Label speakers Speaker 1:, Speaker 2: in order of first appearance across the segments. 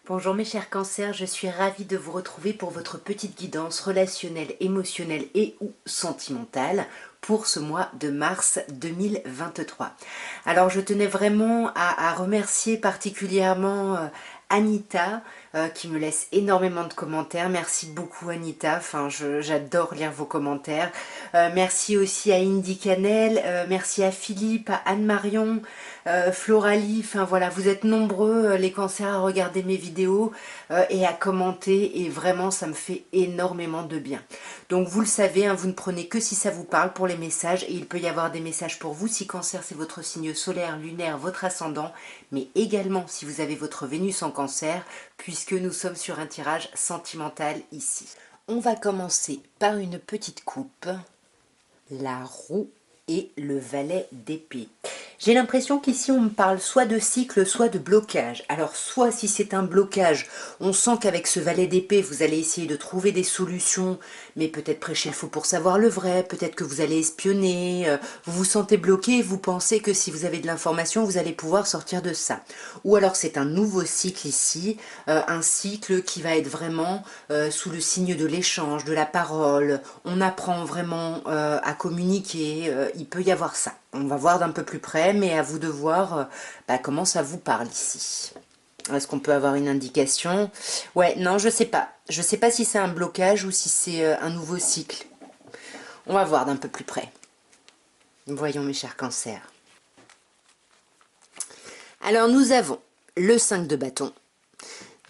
Speaker 1: Bonjour mes chers cancers, je suis ravie de vous retrouver pour votre petite guidance relationnelle, émotionnelle et ou sentimentale pour ce mois de mars 2023. Alors je tenais vraiment à remercier particulièrement Anita qui me laisse énormément de commentaires. Merci beaucoup Anita, j'adore lire vos commentaires. Merci aussi à Indy Canel, merci à Philippe, à Anne-Marion, Floralie, enfin voilà, vous êtes nombreux les cancers à regarder mes vidéos et à commenter et vraiment ça me fait énormément de bien. Donc vous le savez, hein, vous ne prenez que si ça vous parle pour les messages et il peut y avoir des messages pour vous si cancer c'est votre signe solaire, lunaire, votre ascendant, mais également si vous avez votre Vénus en cancer puisque nous sommes sur un tirage sentimental ici. On va commencer par une petite coupe, la roue et le valet d'épée. J'ai l'impression qu'ici on me parle soit de cycle, soit de blocage. Alors soit si c'est un blocage, on sent qu'avec ce valet d'épée, vous allez essayer de trouver des solutions, mais peut-être prêcher le faux pour savoir le vrai, peut-être que vous allez espionner, vous vous sentez bloqué, vous pensez que si vous avez de l'information, vous allez pouvoir sortir de ça. Ou alors c'est un nouveau cycle ici, un cycle qui va être vraiment sous le signe de l'échange, de la parole, on apprend vraiment à communiquer, il peut y avoir ça. On va voir d'un peu plus près, mais à vous de voir comment ça vous parle ici. Est-ce qu'on peut avoir une indication? Ouais, non, je sais pas. Je sais pas si c'est un blocage ou si c'est un nouveau cycle. On va voir d'un peu plus près. Voyons mes chers cancers. Alors nous avons le 5 de bâton.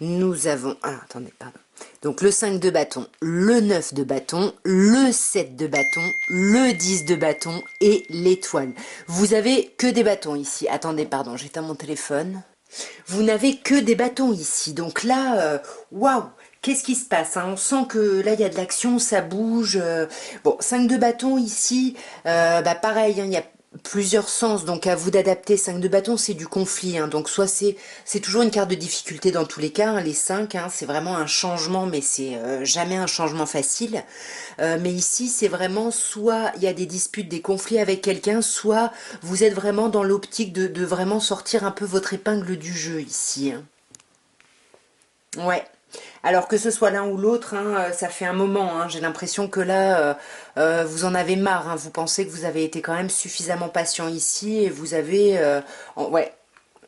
Speaker 1: Nous avons... Ah, attendez, pardon. Donc le 5 de bâton, le 9 de bâton, le 7 de bâton, le 10 de bâton et l'étoile. Vous avez que des bâtons ici. Attendez, pardon, j'éteins mon téléphone. Vous n'avez que des bâtons ici. Donc là, waouh, qu'est-ce qui se passe, hein? On sent que là, il y a de l'action, ça bouge. Bon, 5 de bâton ici, pareil, hein, il y a plusieurs sens, donc à vous d'adapter. 5 de bâton, c'est du conflit, hein, donc soit c'est toujours une carte de difficulté dans tous les cas, hein, les 5, hein, c'est vraiment un changement, mais c'est jamais un changement facile. Mais ici, c'est vraiment soit il y a des disputes, des conflits avec quelqu'un, soit vous êtes vraiment dans l'optique de vraiment sortir un peu votre épingle du jeu ici, hein. Ouais. Alors que ce soit l'un ou l'autre, hein, ça fait un moment, hein, j'ai l'impression que là, vous en avez marre, hein, vous pensez que vous avez été quand même suffisamment patient ici et vous avez... ouais,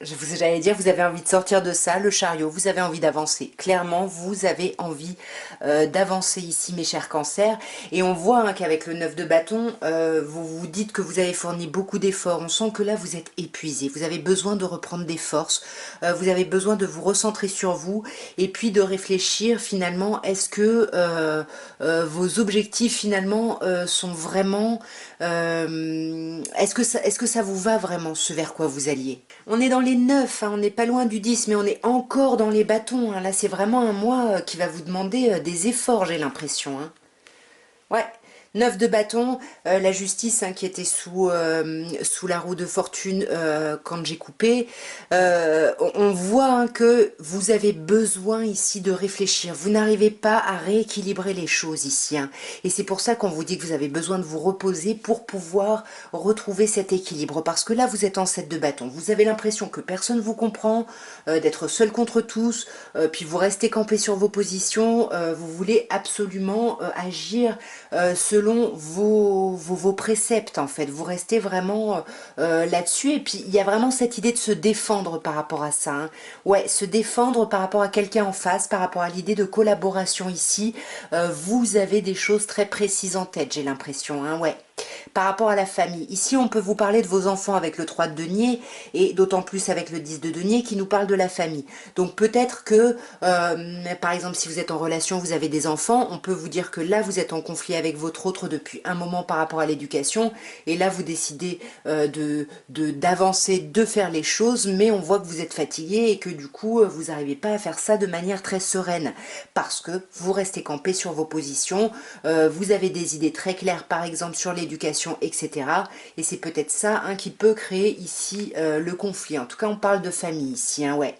Speaker 1: j'allais dire, vous avez envie de sortir de ça, le chariot, vous avez envie d'avancer. Clairement, vous avez envie d'avancer ici, mes chers cancers. Et on voit hein, qu'avec le 9 de bâton, vous vous dites que vous avez fourni beaucoup d'efforts. On sent que là, vous êtes épuisé. Vous avez besoin de reprendre des forces. Vous avez besoin de vous recentrer sur vous et puis de réfléchir finalement, est-ce que vos objectifs finalement sont vraiment... est-ce que ça vous va vraiment, ce vers quoi vous alliez? On est dans les 9, hein, on n'est pas loin du 10, mais on est encore dans les bâtons, hein. Là, c'est vraiment un mois qui va vous demander des efforts, j'ai l'impression, hein. Ouais, 9 de bâton, la justice hein, qui était sous la roue de fortune quand j'ai coupé. On voit hein, que vous avez besoin ici de réfléchir. Vous n'arrivez pas à rééquilibrer les choses ici, hein. Et c'est pour ça qu'on vous dit que vous avez besoin de vous reposer pour pouvoir retrouver cet équilibre. Parce que là, vous êtes en 7 de bâton. Vous avez l'impression que personne ne vous comprend, d'être seul contre tous, puis vous restez campé sur vos positions, vous voulez absolument agir selon vos préceptes en fait, vous restez vraiment là-dessus et puis il y a vraiment cette idée de se défendre par rapport à ça, hein. Ouais, se défendre par rapport à quelqu'un en face, par rapport à l'idée de collaboration ici, vous avez des choses très précises en tête, j'ai l'impression, hein, ouais. Par rapport à la famille, ici on peut vous parler de vos enfants avec le 3 de denier et d'autant plus avec le 10 de denier qui nous parle de la famille. Donc peut-être que par exemple si vous êtes en relation, vous avez des enfants, on peut vous dire que là vous êtes en conflit avec votre autre depuis un moment par rapport à l'éducation et là vous décidez d'avancer, de faire les choses, mais on voit que vous êtes fatigué et que du coup vous n'arrivez pas à faire ça de manière très sereine parce que vous restez campé sur vos positions, vous avez des idées très claires par exemple sur l'éducation, etc. Et c'est peut-être ça hein, qui peut créer ici le conflit. En tout cas, on parle de famille ici, hein, ouais.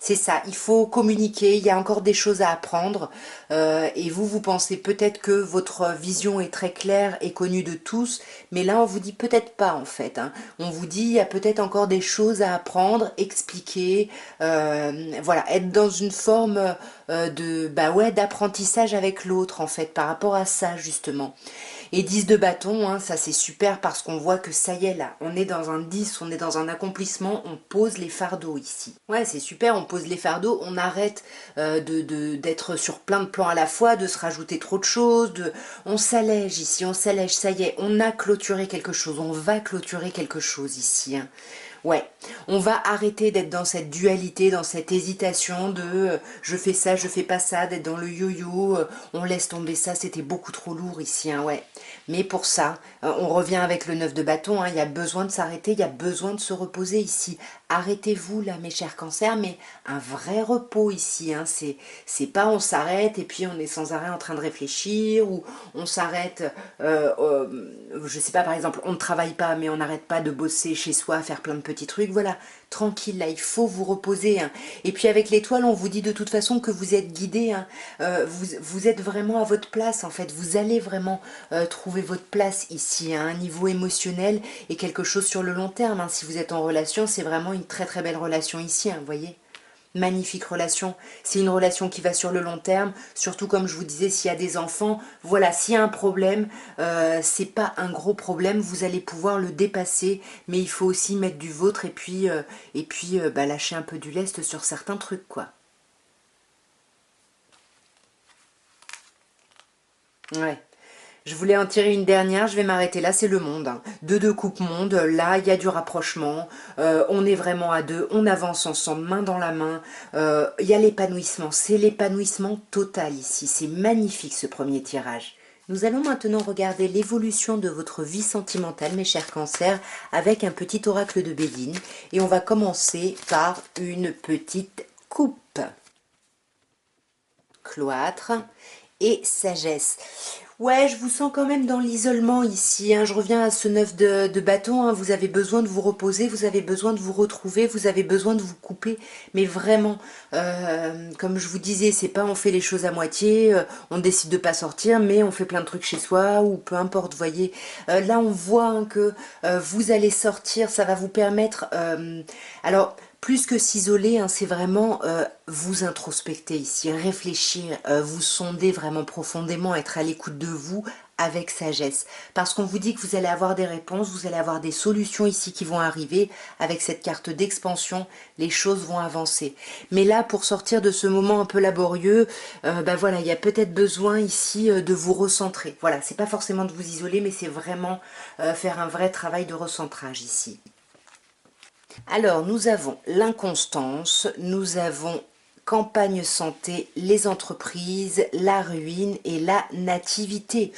Speaker 1: C'est ça, il faut communiquer, il y a encore des choses à apprendre et vous pensez peut-être que votre vision est très claire et connue de tous, mais là on vous dit peut-être pas en fait, hein. On vous dit il y a peut-être encore des choses à apprendre, expliquer, voilà, être dans une forme de bah ouais d'apprentissage avec l'autre en fait par rapport à ça justement. Et 10 de bâton, hein, ça c'est super parce qu'on voit que ça y est là, on est dans un 10, on est dans un accomplissement, on pose les fardeaux ici. Ouais, c'est super, on pose les fardeaux, on arrête d'être sur plein de plans à la fois, de se rajouter trop de choses, on s'allège ici, on s'allège, ça y est, on a clôturé quelque chose, on va clôturer quelque chose ici, hein. Ouais, on va arrêter d'être dans cette dualité, dans cette hésitation de je fais ça, je fais pas ça, d'être dans le yo-yo, on laisse tomber ça, c'était beaucoup trop lourd ici, hein, ouais. Mais pour ça, on revient avec le 9 de bâton, hein, il y a besoin de s'arrêter, il y a besoin de se reposer ici. Arrêtez-vous là, mes chers cancers, mais un vrai repos ici, hein, c'est pas on s'arrête et puis on est sans arrêt en train de réfléchir, ou on s'arrête, je sais pas, par exemple, on ne travaille pas, mais on n'arrête pas de bosser chez soi, faire plein de petits trucs, voilà, tranquille, là, il faut vous reposer, hein. Et puis avec l'étoile, on vous dit de toute façon que vous êtes guidé, hein. Vous êtes vraiment à votre place, en fait, vous allez vraiment trouver votre place ici, à un niveau émotionnel et quelque chose sur le long terme, hein. Si vous êtes en relation, c'est vraiment une très très belle relation ici, hein, vous voyez. Magnifique relation, c'est une relation qui va sur le long terme, surtout comme je vous disais, s'il y a des enfants, voilà, s'il y a un problème, c'est pas un gros problème, vous allez pouvoir le dépasser, mais il faut aussi mettre du vôtre et puis bah, lâcher un peu du lest sur certains trucs, quoi. Ouais. Je voulais en tirer une dernière, je vais m'arrêter là, c'est le monde, hein. De coupe monde, là il y a du rapprochement, on est vraiment à deux, on avance ensemble, main dans la main, il y a l'épanouissement, c'est l'épanouissement total ici, c'est magnifique ce premier tirage. Nous allons maintenant regarder l'évolution de votre vie sentimentale, mes chers cancers, avec un petit oracle de Béline, et on va commencer par une petite coupe. Cloître et sagesse. Ouais, je vous sens quand même dans l'isolement ici, hein. Je reviens à ce 9 de bâton, hein. Vous avez besoin de vous reposer, vous avez besoin de vous retrouver, vous avez besoin de vous couper. Mais vraiment, comme je vous disais, c'est pas on fait les choses à moitié, on décide de pas sortir, mais on fait plein de trucs chez soi, ou peu importe, vous voyez. Là, on voit hein, que vous allez sortir, ça va vous permettre... alors, plus que s'isoler, hein, c'est vraiment vous introspecter ici, réfléchir, vous sonder vraiment profondément, être à l'écoute de vous avec sagesse. Parce qu'on vous dit que vous allez avoir des réponses, vous allez avoir des solutions ici qui vont arriver. Avec cette carte d'expansion, les choses vont avancer. Mais là, pour sortir de ce moment un peu laborieux, ben voilà, il y a peut-être besoin ici de vous recentrer. Voilà, c'est pas forcément de vous isoler, mais c'est vraiment faire un vrai travail de recentrage ici. Alors, nous avons l'inconstance, nous avons campagne santé, les entreprises, la ruine et la nativité.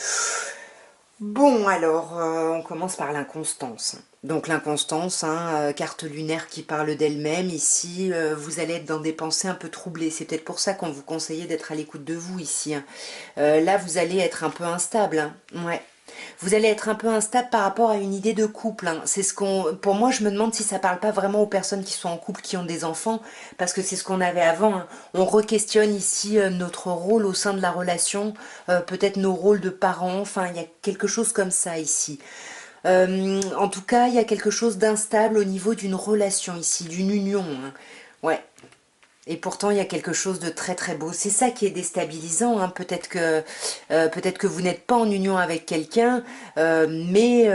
Speaker 1: Bon, alors, on commence par l'inconstance. Donc l'inconstance, hein, carte lunaire qui parle d'elle-même, ici, vous allez être dans des pensées un peu troublées. C'est peut-être pour ça qu'on vous conseillait d'être à l'écoute de vous ici, hein. Là, vous allez être un peu instable, hein. Ouais. Vous allez être un peu instable par rapport à une idée de couple, hein. C'est ce qu'on, pour moi, je me demande si ça parle pas vraiment aux personnes qui sont en couple, qui ont des enfants, parce que c'est ce qu'on avait avant, hein. On re-questionne ici notre rôle au sein de la relation, peut-être nos rôles de parents. Enfin, il y a quelque chose comme ça ici. En tout cas, il y a quelque chose d'instable au niveau d'une relation ici, d'une union, hein. Ouais. Et pourtant, il y a quelque chose de très très beau. C'est ça qui est déstabilisant, hein. Peut-être que vous n'êtes pas en union avec quelqu'un, mais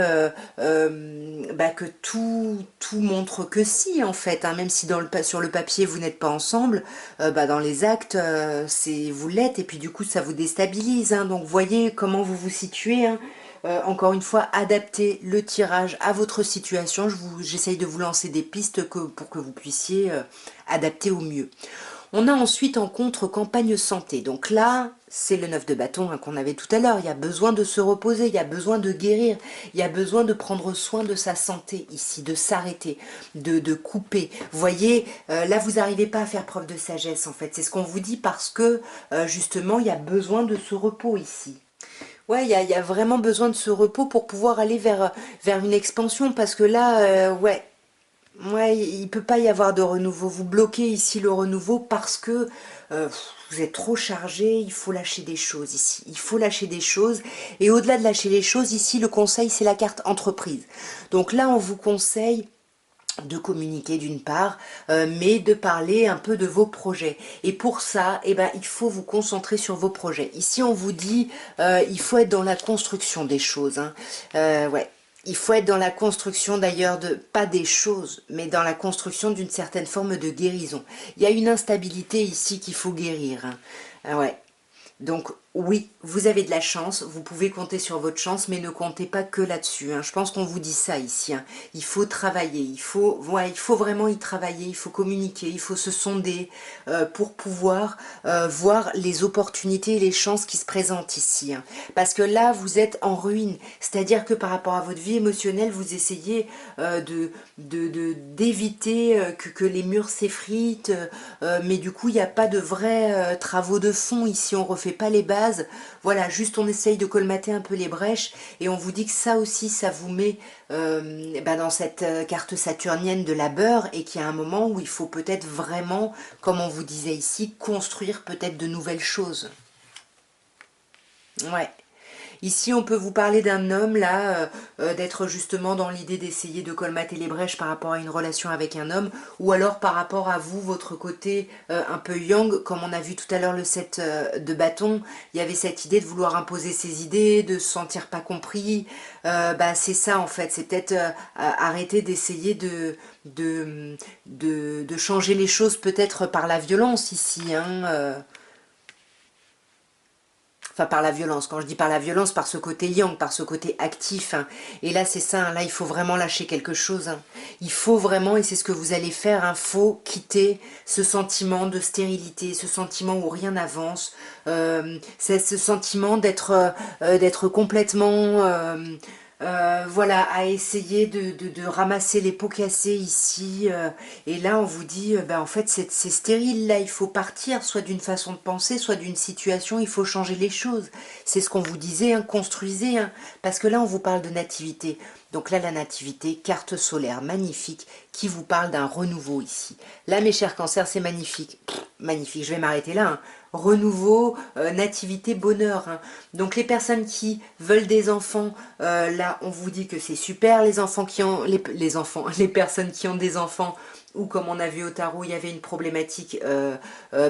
Speaker 1: bah, que tout montre que si, en fait, hein. Même si sur le papier, vous n'êtes pas ensemble, bah, dans les actes, vous l'êtes, et puis du coup, ça vous déstabilise, hein. Donc, voyez comment vous vous situez, hein. Encore une fois, adaptez le tirage à votre situation. J'essaye de vous lancer des pistes pour que vous puissiez adapter au mieux. On a ensuite en contre campagne santé. Donc là, c'est le 9 de bâton hein, qu'on avait tout à l'heure. Il y a besoin de se reposer, il y a besoin de guérir, il y a besoin de prendre soin de sa santé ici, de s'arrêter, de couper. Vous voyez, là, vous n'arrivez pas à faire preuve de sagesse en fait. C'est ce qu'on vous dit parce que justement, il y a besoin de ce repos ici. Ouais, il y a vraiment besoin de ce repos pour pouvoir aller vers une expansion parce que là, ouais. Ouais, il peut pas y avoir de renouveau. Vous bloquez ici le renouveau parce que euh, vous êtes trop chargé. Il faut lâcher des choses ici. Il faut lâcher des choses. Et au-delà de lâcher les choses, ici, le conseil, c'est la carte entreprise. Donc là, on vous conseille de communiquer d'une part, mais de parler un peu de vos projets. Et pour ça, eh ben, il faut vous concentrer sur vos projets. Ici, on vous dit, il faut être dans la construction des choses. Hein. Ouais. Il faut être dans la construction d'ailleurs de, pas des choses, mais dans la construction d'une certaine forme de guérison. Il y a une instabilité ici qu'il faut guérir. Hein. Ouais. Donc oui, vous avez de la chance, vous pouvez compter sur votre chance, mais ne comptez pas que là-dessus. Hein. Je pense qu'on vous dit ça ici. Hein. Il faut travailler, ouais, il faut vraiment y travailler, il faut communiquer, il faut se sonder pour pouvoir voir les opportunités et les chances qui se présentent ici. Hein. Parce que là, vous êtes en ruine. C'est-à-dire que par rapport à votre vie émotionnelle, vous essayez d'éviter que les murs s'effritent, mais du coup, il n'y a pas de vrais travaux de fond ici. On refait pas les bases. Voilà, juste on essaye de colmater un peu les brèches et on vous dit que ça aussi, ça vous met dans cette carte saturnienne de labeur et qu'il y a un moment où il faut peut-être vraiment, comme on vous disait ici, construire peut-être de nouvelles choses. Ouais. Ici, on peut vous parler d'un homme, là, d'être justement dans l'idée d'essayer de colmater les brèches par rapport à une relation avec un homme, ou alors par rapport à vous, votre côté un peu yang, comme on a vu tout à l'heure le 7 de bâton, il y avait cette idée de vouloir imposer ses idées, de se sentir pas compris. C'est ça, en fait, c'est peut-être arrêter d'essayer de changer les choses peut-être par la violence ici, hein, enfin par la violence, quand je dis par la violence, par ce côté yang, par ce côté actif. Hein. Et là c'est ça, hein, là il faut vraiment lâcher quelque chose. Hein. Il faut vraiment, et c'est ce que vous allez faire, il faut quitter ce sentiment de stérilité, ce sentiment où rien n'avance, c'est ce sentiment d'être complètement... voilà, à essayer de ramasser les pots cassés ici. Et là, on vous dit, en fait, c'est stérile, là, il faut partir, soit d'une façon de penser, soit d'une situation, il faut changer les choses. C'est ce qu'on vous disait, hein, construisez, hein, parce que là, on vous parle de nativité. Donc là, la nativité, carte solaire magnifique, qui vous parle d'un renouveau ici. Là, mes chers cancers, c'est magnifique. Pff, magnifique, je vais m'arrêter là. Hein. Renouveau, nativité, bonheur. Hein. Donc les personnes qui veulent des enfants, là on vous dit que c'est super. Les enfants qui ont les enfants, les personnes qui ont des enfants, ou comme on a vu au tarot, il y avait une problématique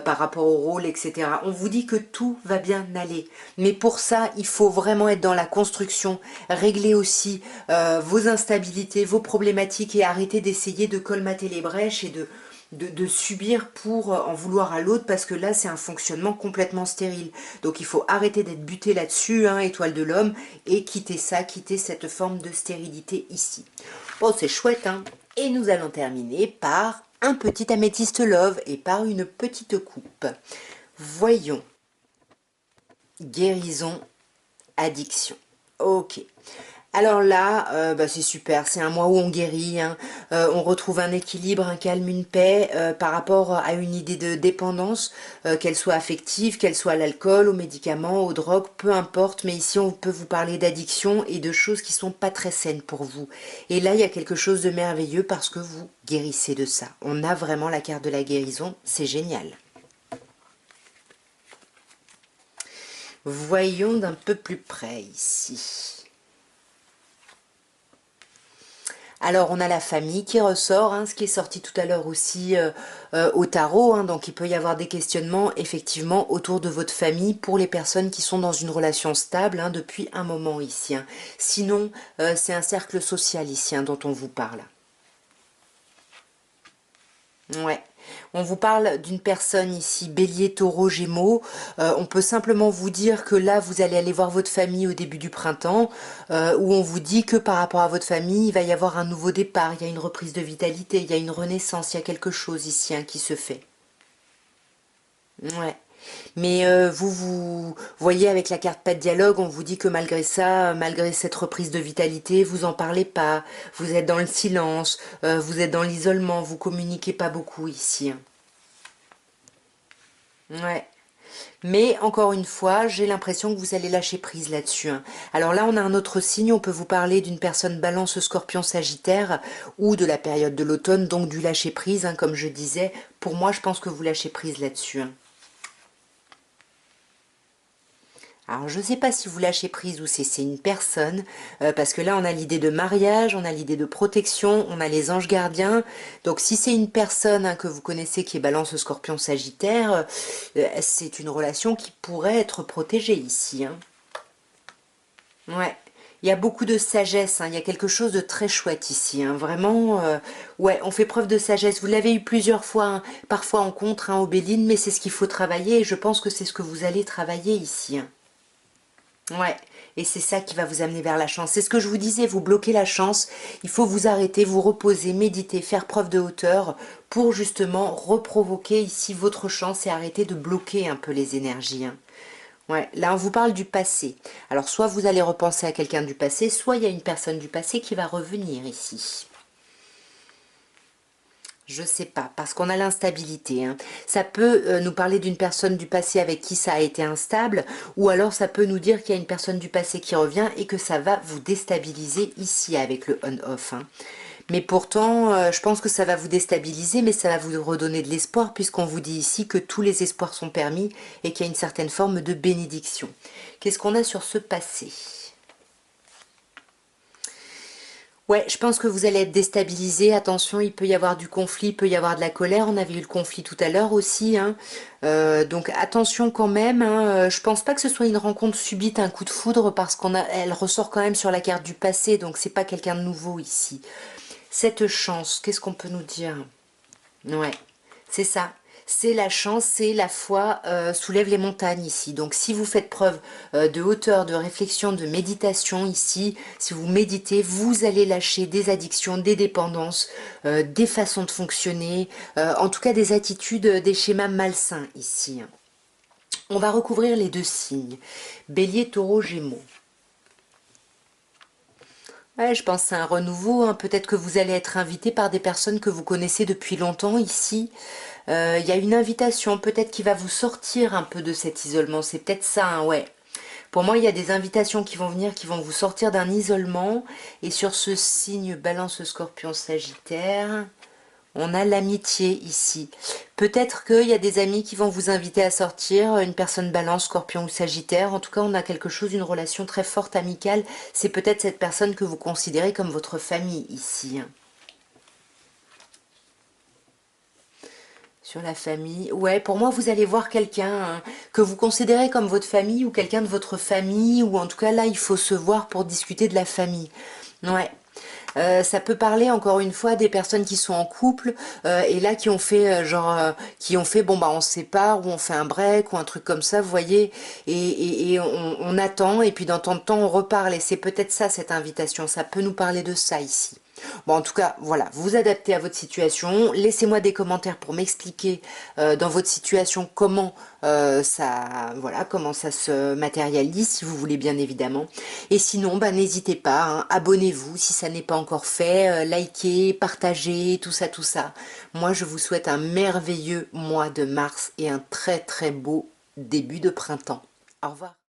Speaker 1: par rapport au rôle, etc. On vous dit que tout va bien aller. Mais pour ça, il faut vraiment être dans la construction, régler aussi vos instabilités, vos problématiques et arrêter d'essayer de colmater les brèches et de subir pour en vouloir à l'autre parce que là c'est un fonctionnement complètement stérile. Donc il faut arrêter d'être buté là-dessus, hein, étoile de l'homme, et quitter ça, quitter cette forme de stérilité ici. Bon, c'est chouette, hein. Et nous allons terminer par un petit améthyste love et par une petite coupe. Voyons. Guérison, addiction. Ok. Alors là, c'est super, c'est un mois où on guérit, hein. On retrouve un équilibre, un calme, une paix par rapport à une idée de dépendance, qu'elle soit affective, qu'elle soit à l'alcool, aux médicaments, aux drogues, peu importe, mais ici on peut vous parler d'addiction et de choses qui sont pas très saines pour vous. Et là, il y a quelque chose de merveilleux parce que vous guérissez de ça. On a vraiment la carte de la guérison, c'est génial. Voyons d'un peu plus près ici. Alors on a la famille qui ressort, hein, ce qui est sorti tout à l'heure aussi au tarot, hein, donc il peut y avoir des questionnements effectivement autour de votre famille pour les personnes qui sont dans une relation stable hein, depuis un moment ici. Hein. Sinon, c'est un cercle social ici hein, dont on vous parle. Ouais. On vous parle d'une personne ici, bélier, taureau, gémeaux. On peut simplement vous dire que là, vous allez aller voir votre famille au début du printemps, où on vous dit que par rapport à votre famille, il va y avoir un nouveau départ, il y a une reprise de vitalité, il y a une renaissance, il y a quelque chose ici hein, qui se fait. Ouais. Mais vous voyez avec la carte pas de dialogue, on vous dit que malgré ça, malgré cette reprise de vitalité, vous en parlez pas, vous êtes dans le silence, vous êtes dans l'isolement, vous communiquez pas beaucoup ici. Hein. Ouais. Mais encore une fois, j'ai l'impression que vous allez lâcher prise là-dessus, hein. Alors là, on a un autre signe, on peut vous parler d'une personne balance, scorpion, sagittaire, ou de la période de l'automne, donc du lâcher prise, hein, comme je disais. Pour moi, je pense que vous lâchez prise là-dessus, hein. Alors, je ne sais pas si vous lâchez prise ou si c'est une personne, parce que là, on a l'idée de mariage, on a l'idée de protection, on a les anges gardiens. Donc, si c'est une personne, hein, que vous connaissez qui est balance, scorpion, sagittaire, c'est une relation qui pourrait être protégée ici, hein. Ouais. Il y a beaucoup de sagesse, hein. Il y a quelque chose de très chouette ici, hein. Vraiment, ouais, on fait preuve de sagesse. Vous l'avez eu plusieurs fois, hein, parfois en contre, hein, Obéline, mais c'est ce qu'il faut travailler et je pense que c'est ce que vous allez travailler ici, hein. Ouais, et c'est ça qui va vous amener vers la chance. C'est ce que je vous disais, vous bloquez la chance. Il faut vous arrêter, vous reposer, méditer, faire preuve de hauteur pour justement reprovoquer ici votre chance et arrêter de bloquer un peu les énergies, hein. Ouais, là on vous parle du passé. Alors soit vous allez repenser à quelqu'un du passé, soit il y a une personne du passé qui va revenir ici. Je sais pas, parce qu'on a l'instabilité, hein. Ça peut nous parler d'une personne du passé avec qui ça a été instable, ou alors ça peut nous dire qu'il y a une personne du passé qui revient et que ça va vous déstabiliser ici avec le on-off, hein. Mais pourtant, je pense que ça va vous déstabiliser, mais ça va vous redonner de l'espoir, puisqu'on vous dit ici que tous les espoirs sont permis et qu'il y a une certaine forme de bénédiction. Qu'est-ce qu'on a sur ce passé ? Ouais, je pense que vous allez être déstabilisé. Attention, il peut y avoir du conflit, il peut y avoir de la colère. On avait eu le conflit tout à l'heure aussi, hein. Donc attention quand même, hein. Je pense pas que ce soit une rencontre subite, un coup de foudre, parce elle ressort quand même sur la carte du passé, donc c'est pas quelqu'un de nouveau ici. Cette chance, qu'est-ce qu'on peut nous dire? Ouais, c'est ça. C'est la chance, c'est la foi soulève les montagnes ici. Donc si vous faites preuve de hauteur, de réflexion, de méditation ici, si vous méditez, vous allez lâcher des addictions, des dépendances, des façons de fonctionner, en tout cas des attitudes, des schémas malsains ici. On va recouvrir les deux signes, Bélier, Taureau, Gémeaux. Ouais, je pense que c'est un renouveau, hein. Peut-être que vous allez être invité par des personnes que vous connaissez depuis longtemps ici. Il y a une invitation peut-être qui va vous sortir un peu de cet isolement. C'est peut-être ça, hein, ouais. Pour moi, il y a des invitations qui vont venir, qui vont vous sortir d'un isolement. Et sur ce signe Balance, Scorpion, Sagittaire, on a l'amitié ici. Peut-être qu'il y a des amis qui vont vous inviter à sortir, une personne Balance, Scorpion ou Sagittaire. En tout cas, on a quelque chose, une relation très forte, amicale. C'est peut-être cette personne que vous considérez comme votre famille ici, hein. Sur la famille. Ouais, pour moi, vous allez voir quelqu'un, hein, que vous considérez comme votre famille ou quelqu'un de votre famille, ou en tout cas là, il faut se voir pour discuter de la famille. Ouais. Ça peut parler encore une fois des personnes qui sont en couple et là qui ont fait qui ont fait bon bah on se sépare ou on fait un break ou un truc comme ça, vous voyez, et on attend et puis dans tant de temps on reparle et c'est peut-être ça cette invitation, ça peut nous parler de ça ici. Bon, en tout cas, voilà, vous adaptez à votre situation. Laissez-moi des commentaires pour m'expliquer dans votre situation comment voilà, comment ça se matérialise, si vous voulez bien évidemment. Et sinon, bah, n'hésitez pas, hein, abonnez-vous si ça n'est pas encore fait, likez, partagez, tout ça, tout ça. Moi, je vous souhaite un merveilleux mois de mars et un très très beau début de printemps. Au revoir.